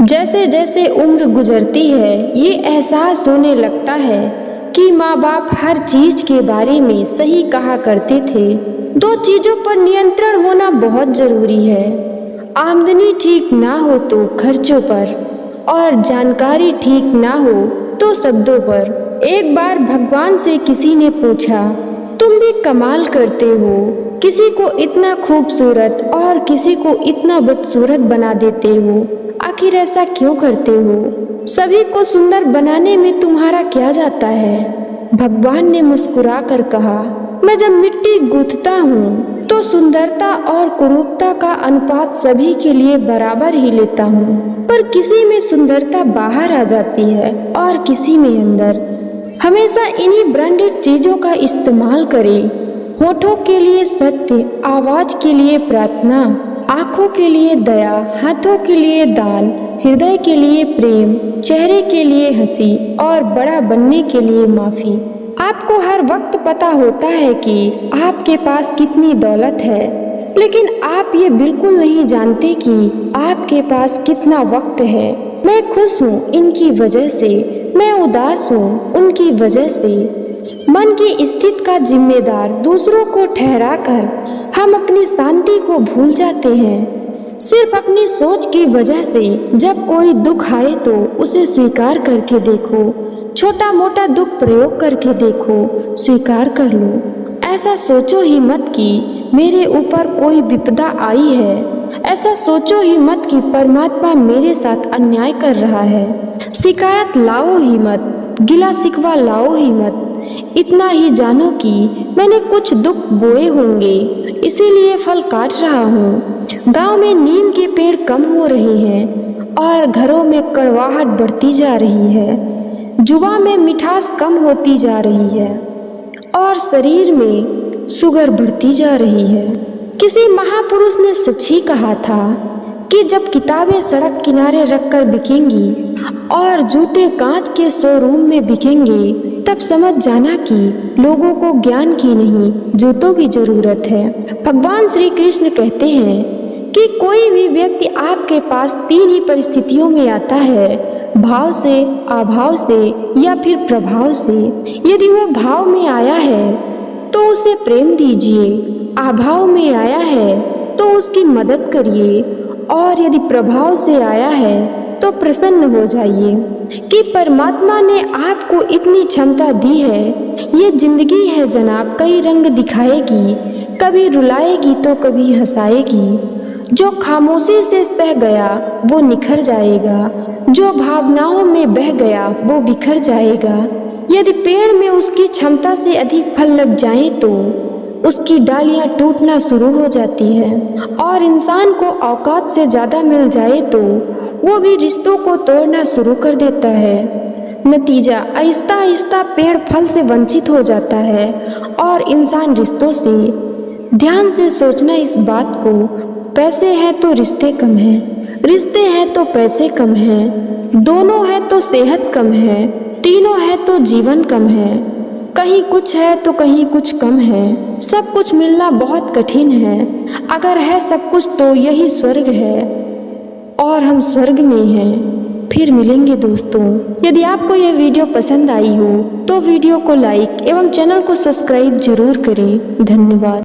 जैसे जैसे उम्र गुजरती है ये एहसास होने लगता है कि माँ बाप हर चीज के बारे में सही कहा करते थे। दो चीजों पर नियंत्रण होना बहुत जरूरी है, आमदनी ठीक ना हो तो खर्चों पर, और जानकारी ठीक ना हो तो शब्दों पर। एक बार भगवान से किसी ने पूछा, तुम भी कमाल करते हो, किसी को इतना खूबसूरत और किसी को इतना बदसूरत बना देते हो, आखिर ऐसा क्यों करते हो? सभी को सुंदर बनाने में तुम्हारा क्या जाता है? भगवान ने मुस्कुरा कर कहा, मैं जब मिट्टी गूंथता हूँ तो सुंदरता और कुरूपता का अनुपात सभी के लिए बराबर ही लेता हूँ, पर किसी में सुंदरता बाहर आ जाती है और किसी में अंदर। हमेशा इन्हीं ब्रांडेड चीजों का इस्तेमाल करें, होठों के लिए सत्य, आवाज के लिए प्रार्थना, आंखों के लिए दया, हाथों के लिए दान, हृदय के लिए प्रेम, चेहरे के लिए हंसी और बड़ा बनने के लिए माफी। आपको हर वक्त पता होता है कि आपके पास कितनी दौलत है, लेकिन आप ये बिल्कुल नहीं जानते कि आपके पास कितना वक्त है। मैं खुश हूँ इनकी वजह से, मैं उदास हूँ उनकी वजह से। मन की स्थिति का जिम्मेदार दूसरों को ठहराकर हम अपनी शांति को भूल जाते हैं। सिर्फ अपनी सोच की वजह से जब कोई दुख आए तो उसे स्वीकार करके देखो, छोटा मोटा दुख प्रयोग करके देखो, स्वीकार कर लो। ऐसा सोचो ही मत कि मेरे ऊपर कोई विपदा आई है, ऐसा सोचो ही मत कि परमात्मा मेरे साथ अन्याय कर रहा है। शिकायत लाओ ही मत, गिला शिकवा लाओ ही मत। इतना ही जानो कि मैंने कुछ दुख बोए होंगे, इसीलिए फल काट रहा हूँ। गांव में नीम के पेड़ कम हो रहे हैं और घरों में कड़वाहट बढ़ती जा रही है। जुबान में मिठास कम होती जा रही है और शरीर में शुगर बढ़ती जा रही है। किसी महापुरुष ने सच ही कहा था कि जब किताबें सड़क किनारे रखकर बिकेंगी और जूते कांच के शोरूम में बिकेंगे, तब समझ जाना कि लोगों को ज्ञान की नहीं जूतों की जरूरत है। भगवान श्री कृष्ण कहते हैं कि कोई भी व्यक्ति आपके पास तीन ही परिस्थितियों में आता है, भाव से, अभाव से या फिर प्रभाव से। यदि वो भाव में आया है तो उसे प्रेम दीजिए, अभाव में आया है तो उसकी मदद करिए, और यदि प्रभाव से आया है तो प्रसन्न हो जाइए कि परमात्मा ने आपको इतनी क्षमता दी है। ये जिंदगी है जनाब, कई रंग दिखाएगी, कभी रुलाएगी तो कभी हंसाएगी। जो खामोशी से सह गया वो निखर जाएगा, जो भावनाओं में बह गया वो बिखर जाएगा। यदि पेड़ में उसकी क्षमता से अधिक फल लग जाए तो उसकी डालियां टूटना शुरू हो जाती है, और इंसान को औकात से ज़्यादा मिल जाए तो वो भी रिश्तों को तोड़ना शुरू कर देता है। नतीजा, आहिस्ता आहिस्ता पेड़ फल से वंचित हो जाता है और इंसान रिश्तों से। ध्यान से सोचना इस बात को, पैसे हैं तो रिश्ते कम हैं, रिश्ते हैं तो पैसे कम हैं, दोनों हैं तो सेहत कम है, तीनों है तो जीवन कम है, कहीं कुछ है तो कहीं कुछ कम है। सब कुछ मिलना बहुत कठिन है, अगर है सब कुछ तो यही स्वर्ग है और हम स्वर्ग में हैं। फिर मिलेंगे दोस्तों। यदि आपको यह वीडियो पसंद आई हो तो वीडियो को लाइक एवं चैनल को सब्सक्राइब जरूर करें। धन्यवाद।